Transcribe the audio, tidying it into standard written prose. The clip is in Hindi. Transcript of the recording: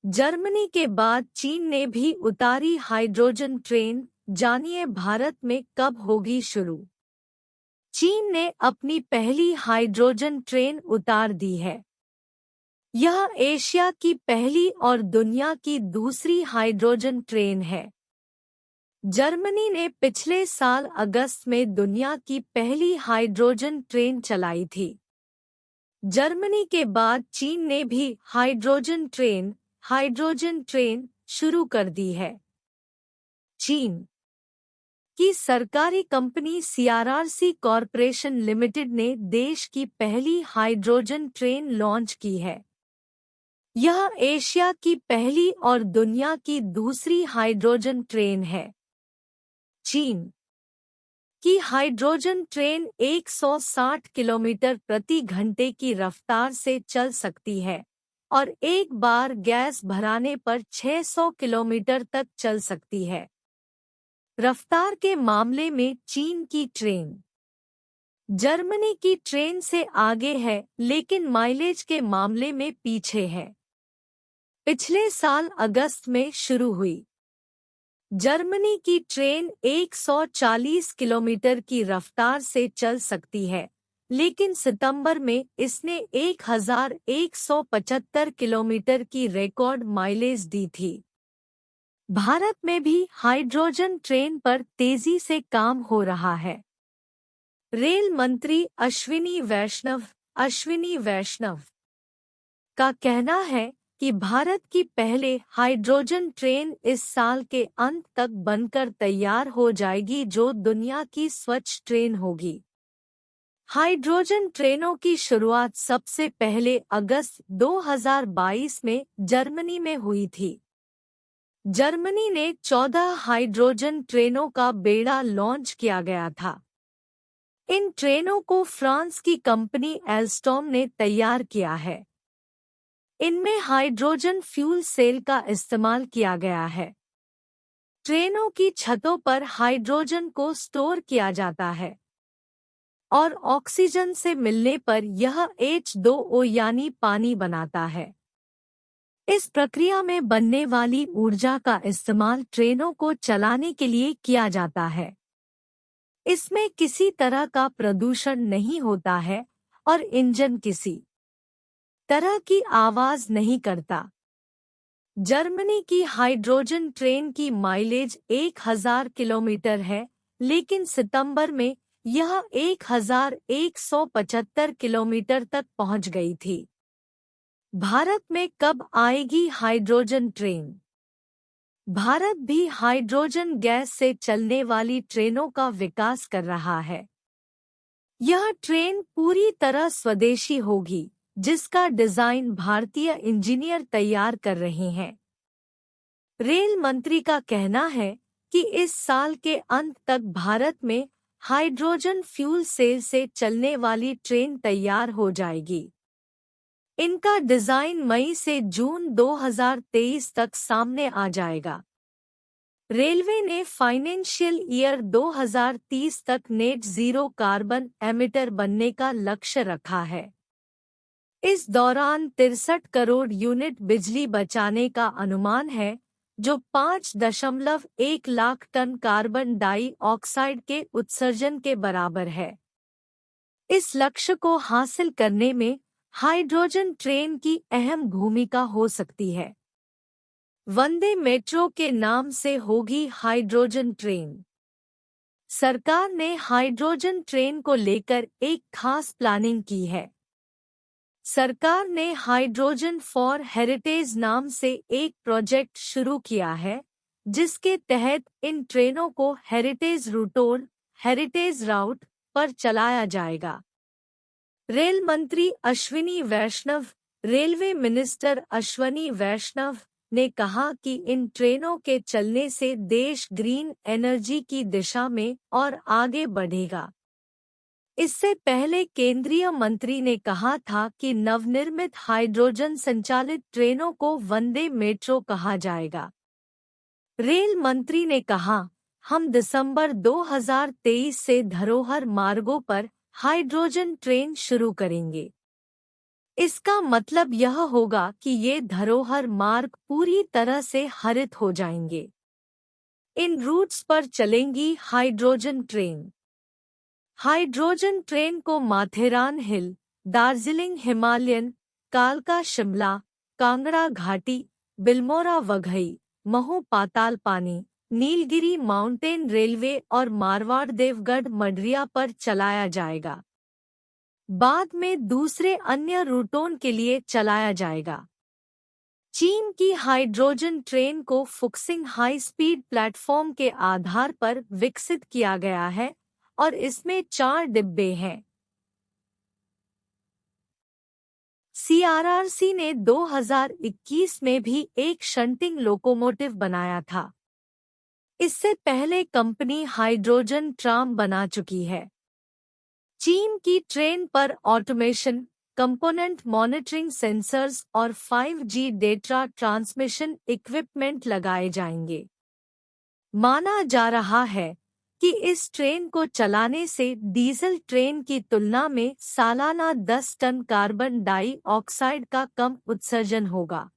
जर्मनी के बाद चीन ने भी उतारी हाइड्रोजन ट्रेन, जानिए भारत में कब होगी शुरू। चीन ने अपनी पहली हाइड्रोजन ट्रेन उतार दी है। यह एशिया की पहली और दुनिया की दूसरी हाइड्रोजन ट्रेन है। जर्मनी ने पिछले साल अगस्त में दुनिया की पहली हाइड्रोजन ट्रेन चलाई थी। जर्मनी के बाद चीन ने भी हाइड्रोजन ट्रेन शुरू कर दी है। चीन की सरकारी कंपनी सीआरआरसी कॉरपोरेशन लिमिटेड ने देश की पहली हाइड्रोजन ट्रेन लॉन्च की है। यह एशिया की पहली और दुनिया की दूसरी हाइड्रोजन ट्रेन है। चीन की हाइड्रोजन ट्रेन 160 किलोमीटर प्रति घंटे की रफ्तार से चल सकती है और एक बार गैस भराने पर 600 किलोमीटर तक चल सकती है। रफ्तार के मामले में चीन की ट्रेन जर्मनी की ट्रेन से आगे है, लेकिन माइलेज के मामले में पीछे है। पिछले साल अगस्त में शुरू हुई जर्मनी की ट्रेन 140 किलोमीटर की रफ्तार से चल सकती है, लेकिन सितंबर में इसने 1175 किलोमीटर की रिकॉर्ड माइलेज दी थी। भारत में भी हाइड्रोजन ट्रेन पर तेजी से काम हो रहा है। रेल मंत्री अश्विनी वैष्णव का कहना है कि भारत की पहले हाइड्रोजन ट्रेन इस साल के अंत तक बनकर तैयार हो जाएगी, जो दुनिया की स्वच्छ ट्रेन होगी। हाइड्रोजन ट्रेनों की शुरुआत सबसे पहले अगस्त 2022 में जर्मनी में हुई थी। जर्मनी ने 14 हाइड्रोजन ट्रेनों का बेड़ा लॉन्च किया गया था। इन ट्रेनों को फ्रांस की कंपनी एल्स्टॉम ने तैयार किया है। इनमें हाइड्रोजन फ्यूल सेल का इस्तेमाल किया गया है। ट्रेनों की छतों पर हाइड्रोजन को स्टोर किया जाता है और ऑक्सीजन से मिलने पर यह H2O यानी पानी बनाता है। इस प्रक्रिया में बनने वाली ऊर्जा का इस्तेमाल ट्रेनों को चलाने के लिए किया जाता है। इसमें किसी तरह का प्रदूषण नहीं होता है और इंजन किसी तरह की आवाज नहीं करता। जर्मनी की हाइड्रोजन ट्रेन की माइलेज 1000 किलोमीटर है, लेकिन सितंबर में यह 1175 किलोमीटर तक पहुंच गई थी। भारत में कब आएगी हाइड्रोजन ट्रेन? भारत भी हाइड्रोजन गैस से चलने वाली ट्रेनों का विकास कर रहा है। यह ट्रेन पूरी तरह स्वदेशी होगी, जिसका डिजाइन भारतीय इंजीनियर तैयार कर रहे हैं। रेल मंत्री का कहना है कि इस साल के अंत तक भारत में हाइड्रोजन फ्यूल सेल से चलने वाली ट्रेन तैयार हो जाएगी। इनका डिजाइन मई से जून 2023 तक सामने आ जाएगा। रेलवे ने फाइनेंशियल ईयर 2030 तक नेट जीरो कार्बन एमिटर बनने का लक्ष्य रखा है। इस दौरान 63 करोड़ यूनिट बिजली बचाने का अनुमान है, जो 5.1 लाख टन कार्बन डाइऑक्साइड के उत्सर्जन के बराबर है। इस लक्ष्य को हासिल करने में हाइड्रोजन ट्रेन की अहम भूमिका हो सकती है। वंदे मेट्रो के नाम से होगी हाइड्रोजन ट्रेन। सरकार ने हाइड्रोजन ट्रेन को लेकर एक खास प्लानिंग की है। सरकार ने हाइड्रोजन फॉर हेरिटेज नाम से एक प्रोजेक्ट शुरू किया है, जिसके तहत इन ट्रेनों को हेरिटेज राउट पर चलाया जाएगा। रेल मंत्री रेलवे मिनिस्टर अश्विनी वैष्णव ने कहा कि इन ट्रेनों के चलने से देश ग्रीन एनर्जी की दिशा में और आगे बढ़ेगा। इससे पहले केंद्रीय मंत्री ने कहा था कि नवनिर्मित हाइड्रोजन संचालित ट्रेनों को वंदे मेट्रो कहा जाएगा। रेल मंत्री ने कहा, हम दिसंबर 2023 से धरोहर मार्गों पर हाइड्रोजन ट्रेन शुरू करेंगे। इसका मतलब यह होगा कि ये धरोहर मार्ग पूरी तरह से हरित हो जाएंगे। इन रूट्स पर चलेंगी हाइड्रोजन ट्रेन। हाइड्रोजन ट्रेन को माथेरान हिल, दार्जिलिंग हिमालयन, कालका शिमला, कांगड़ा घाटी, बिल्मोरा वघई, महू पाताल पानी, नीलगिरी माउंटेन रेलवे और मारवाड़ देवगढ़ मडरिया पर चलाया जाएगा। बाद में दूसरे अन्य रूटों के लिए चलाया जाएगा। चीन की हाइड्रोजन ट्रेन को फुक्सिंग हाई स्पीड प्लेटफॉर्म के आधार पर विकसित किया गया है और इसमें 4 डिब्बे हैं। CRRC ने 2021 में भी एक शंटिंग लोकोमोटिव बनाया था। इससे पहले कंपनी हाइड्रोजन ट्राम बना चुकी है। चीन की ट्रेन पर ऑटोमेशन, कंपोनेंट मॉनिटरिंग सेंसर्स और 5G डेटा ट्रांसमिशन इक्विपमेंट लगाए जाएंगे। माना जा रहा है कि इस ट्रेन को चलाने से डीजल ट्रेन की तुलना में सालाना 10 टन कार्बन डाइऑक्साइड का कम उत्सर्जन होगा।